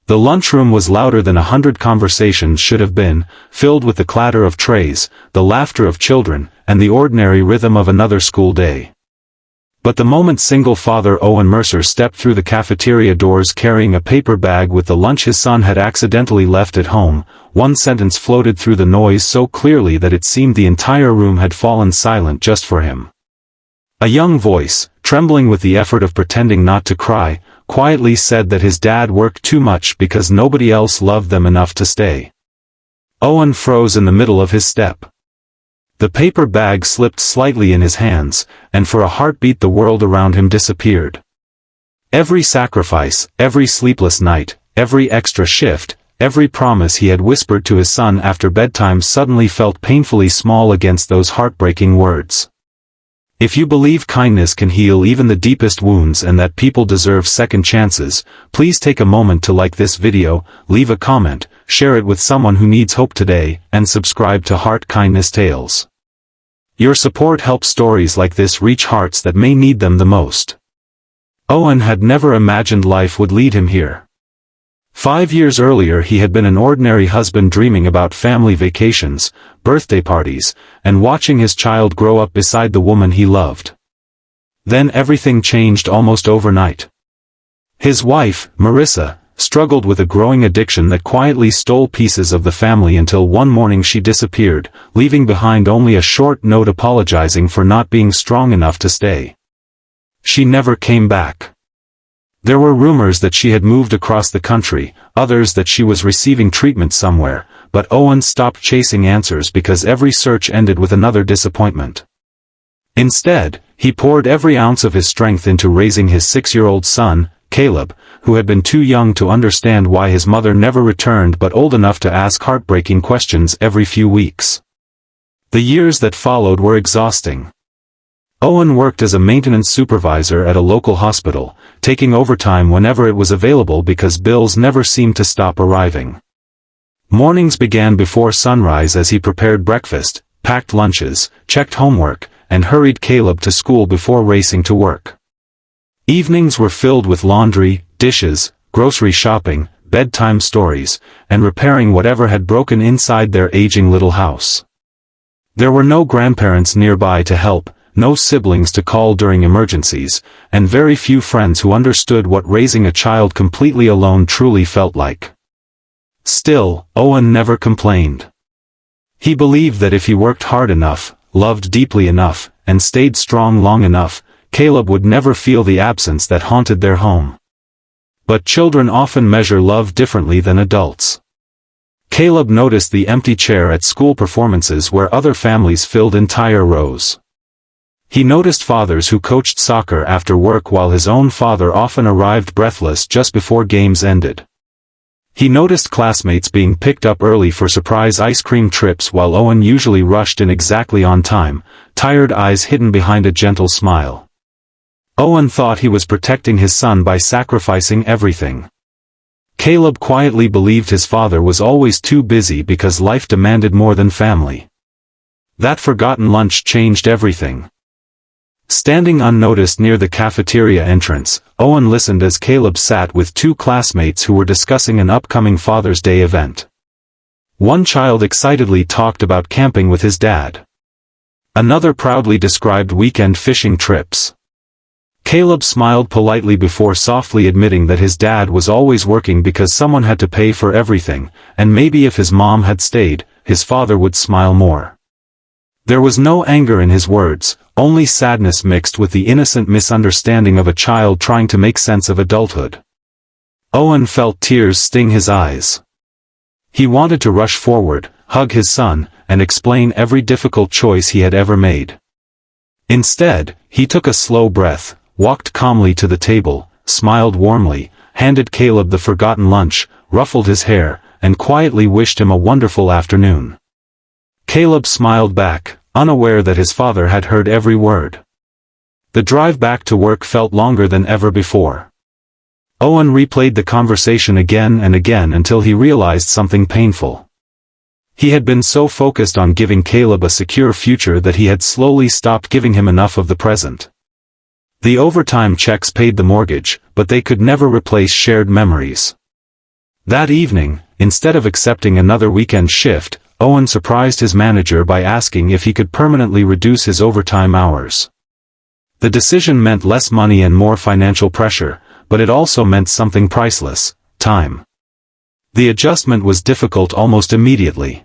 The lunchroom was louder than 100 conversations should have been, filled with the clatter of trays, the laughter of children, and the ordinary rhythm of another school day. But the moment single father Owen Mercer stepped through the cafeteria doors carrying a paper bag with the lunch his son had accidentally left at home, one sentence floated through the noise so clearly that it seemed the entire room had fallen silent just for him. A young voice, trembling with the effort of pretending not to cry, quietly said that his dad worked too much because nobody else loved them enough to stay. Owen froze in the middle of his step. The paper bag slipped slightly in his hands, and for a heartbeat the world around him disappeared. Every sacrifice, every sleepless night, every extra shift, every promise he had whispered to his son after bedtime suddenly felt painfully small against those heartbreaking words. If you believe kindness can heal even the deepest wounds and that people deserve second chances, please take a moment to like this video, leave a comment, share it with someone who needs hope today, and subscribe to Heart Kindness Tales. Your support helps stories like this reach hearts that may need them the most. Owen had never imagined life would lead him here. 5 years earlier he had been an ordinary husband dreaming about family vacations, birthday parties, and watching his child grow up beside the woman he loved. Then everything changed almost overnight. His wife, Marissa, struggled with a growing addiction that quietly stole pieces of the family until one morning she disappeared, leaving behind only a short note apologizing for not being strong enough to stay. She never came back. There were rumors that she had moved across the country, others that she was receiving treatment somewhere, but Owen stopped chasing answers because every search ended with another disappointment. Instead, he poured every ounce of his strength into raising his 6-year-old son, Caleb, who had been too young to understand why his mother never returned but old enough to ask heartbreaking questions every few weeks. The years that followed were exhausting. Owen worked as a maintenance supervisor at a local hospital, taking overtime whenever it was available because bills never seemed to stop arriving. Mornings began before sunrise as he prepared breakfast, packed lunches, checked homework, and hurried Caleb to school before racing to work. Evenings were filled with laundry, dishes, grocery shopping, bedtime stories, and repairing whatever had broken inside their aging little house. There were no grandparents nearby to help, no siblings to call during emergencies, and very few friends who understood what raising a child completely alone truly felt like. Still, Owen never complained. He believed that if he worked hard enough, loved deeply enough, and stayed strong long enough, Caleb would never feel the absence that haunted their home. But children often measure love differently than adults. Caleb noticed the empty chair at school performances where other families filled entire rows. He noticed fathers who coached soccer after work while his own father often arrived breathless just before games ended. He noticed classmates being picked up early for surprise ice cream trips while Owen usually rushed in exactly on time, tired eyes hidden behind a gentle smile. Owen thought he was protecting his son by sacrificing everything. Caleb quietly believed his father was always too busy because life demanded more than family. That forgotten lunch changed everything. Standing unnoticed near the cafeteria entrance, Owen listened as Caleb sat with two classmates who were discussing an upcoming Father's Day event. One child excitedly talked about camping with his dad. Another proudly described weekend fishing trips. Caleb smiled politely before softly admitting that his dad was always working because someone had to pay for everything, and maybe if his mom had stayed, his father would smile more. There was no anger in his words, only sadness mixed with the innocent misunderstanding of a child trying to make sense of adulthood. Owen felt tears sting his eyes. He wanted to rush forward, hug his son, and explain every difficult choice he had ever made. Instead, he took a slow breath, walked calmly to the table, smiled warmly, handed Caleb the forgotten lunch, ruffled his hair, and quietly wished him a wonderful afternoon. Caleb smiled back, unaware that his father had heard every word. The drive back to work felt longer than ever before. Owen replayed the conversation again and again until he realized something painful. He had been so focused on giving Caleb a secure future that he had slowly stopped giving him enough of the present. The overtime checks paid the mortgage, but they could never replace shared memories. That evening, instead of accepting another weekend shift, Owen surprised his manager by asking if he could permanently reduce his overtime hours. The decision meant less money and more financial pressure, but it also meant something priceless: time. The adjustment was difficult almost immediately.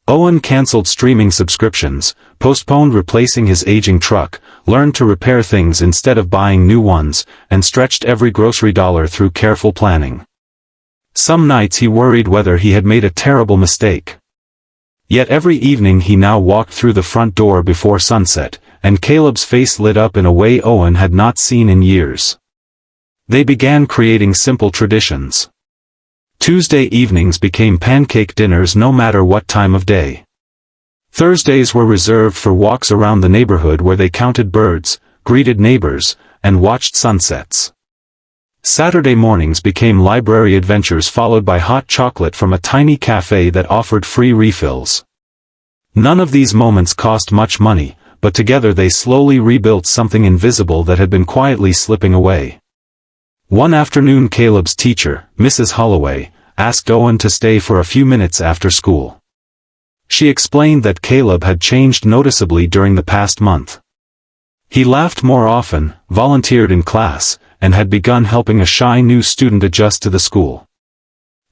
Owen canceled streaming subscriptions, postponed replacing his aging truck, learned to repair things instead of buying new ones, and stretched every grocery dollar through careful planning. Some nights he worried whether he had made a terrible mistake. Yet every evening he now walked through the front door before sunset, and Caleb's face lit up in a way Owen had not seen in years. They began creating simple traditions. Tuesday evenings became pancake dinners no matter what time of day. Thursdays were reserved for walks around the neighborhood where they counted birds, greeted neighbors, and watched sunsets. Saturday mornings became library adventures followed by hot chocolate from a tiny cafe that offered free refills. None of these moments cost much money, but together they slowly rebuilt something invisible that had been quietly slipping away. One afternoon Caleb's teacher, Mrs. Holloway, asked Owen to stay for a few minutes after school. She explained that Caleb had changed noticeably during the past month. He laughed more often, volunteered in class, and had begun helping a shy new student adjust to the school.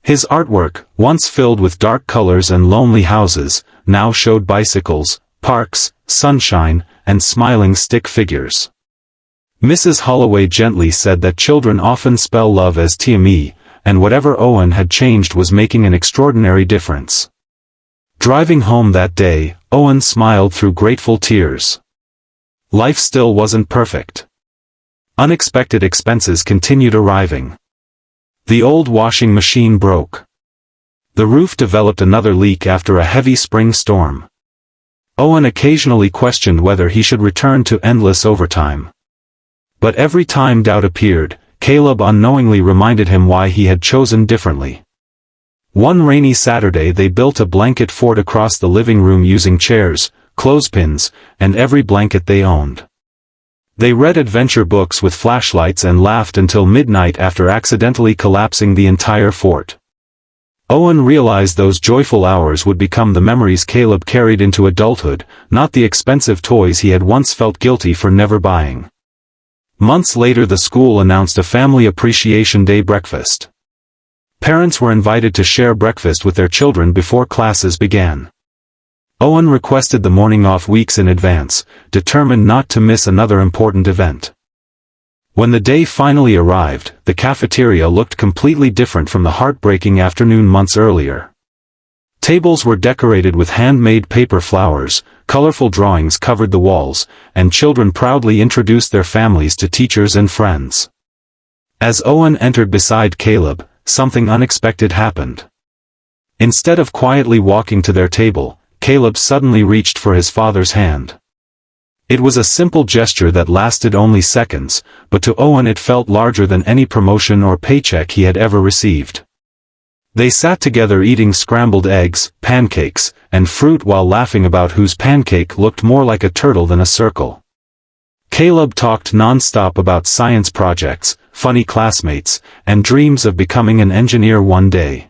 His artwork, once filled with dark colors and lonely houses, now showed bicycles, parks, sunshine, and smiling stick figures. Mrs. Holloway gently said that children often spell love as TME, and whatever Owen had changed was making an extraordinary difference. Driving home that day, Owen smiled through grateful tears. Life still wasn't perfect. Unexpected expenses continued arriving. The old washing machine broke. The roof developed another leak after a heavy spring storm. Owen occasionally questioned whether he should return to endless overtime. But every time doubt appeared, Caleb unknowingly reminded him why he had chosen differently. One rainy Saturday they built a blanket fort across the living room using chairs, clothespins, and every blanket they owned. They read adventure books with flashlights and laughed until midnight after accidentally collapsing the entire fort. Owen realized those joyful hours would become the memories Caleb carried into adulthood, not the expensive toys he had once felt guilty for never buying. Months later the school announced a Family Appreciation Day breakfast. Parents were invited to share breakfast with their children before classes began. Owen requested the morning off weeks in advance, determined not to miss another important event. When the day finally arrived, the cafeteria looked completely different from the heartbreaking afternoon months earlier. Tables were decorated with handmade paper flowers, colorful drawings covered the walls, and children proudly introduced their families to teachers and friends. As Owen entered beside Caleb, something unexpected happened. Instead of quietly walking to their table, Caleb suddenly reached for his father's hand. It was a simple gesture that lasted only seconds, but to Owen it felt larger than any promotion or paycheck he had ever received. They sat together eating scrambled eggs, pancakes, and fruit while laughing about whose pancake looked more like a turtle than a circle. Caleb talked non-stop about science projects, funny classmates, and dreams of becoming an engineer one day.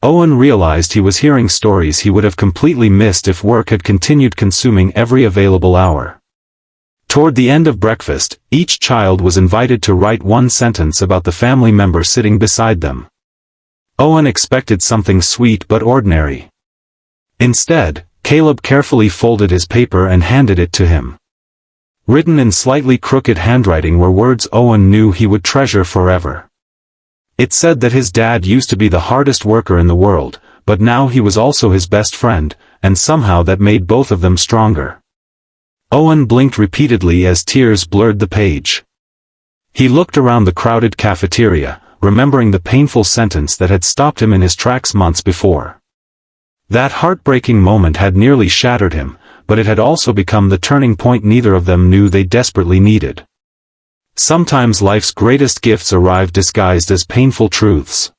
Owen realized he was hearing stories he would have completely missed if work had continued consuming every available hour. Toward the end of breakfast, each child was invited to write one sentence about the family member sitting beside them. Owen expected something sweet but ordinary. Instead, Caleb carefully folded his paper and handed it to him. Written in slightly crooked handwriting were words Owen knew he would treasure forever. It said that his dad used to be the hardest worker in the world, but now he was also his best friend, and somehow that made both of them stronger. Owen blinked repeatedly as tears blurred the page. He looked around the crowded cafeteria, remembering the painful sentence that had stopped him in his tracks months before. That heartbreaking moment had nearly shattered him, but it had also become the turning point neither of them knew they desperately needed. Sometimes life's greatest gifts arrive disguised as painful truths.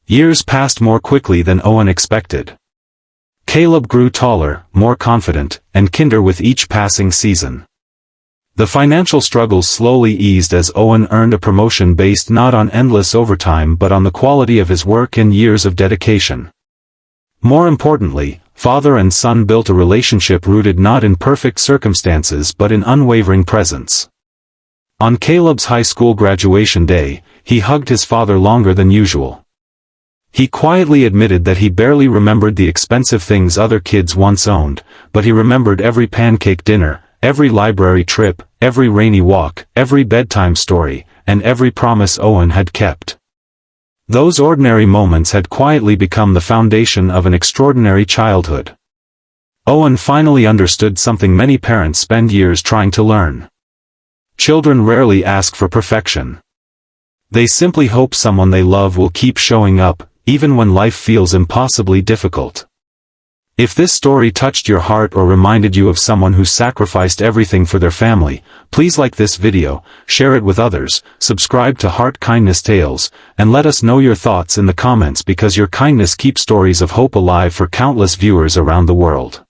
Years passed more quickly than Owen expected. Caleb grew taller, more confident, and kinder with each passing season. The financial struggles slowly eased as Owen earned a promotion based not on endless overtime but on the quality of his work and years of dedication. More importantly, father and son built a relationship rooted not in perfect circumstances but in unwavering presence. On Caleb's high school graduation day, he hugged his father longer than usual. He quietly admitted that he barely remembered the expensive things other kids once owned, but he remembered every pancake dinner, every library trip, every rainy walk, every bedtime story, and every promise Owen had kept. Those ordinary moments had quietly become the foundation of an extraordinary childhood. Owen finally understood something many parents spend years trying to learn. Children rarely ask for perfection. They simply hope someone they love will keep showing up, even when life feels impossibly difficult. If this story touched your heart or reminded you of someone who sacrificed everything for their family, please like this video, share it with others, subscribe to Heart Kindness Tales, and let us know your thoughts in the comments because your kindness keeps stories of hope alive for countless viewers around the world.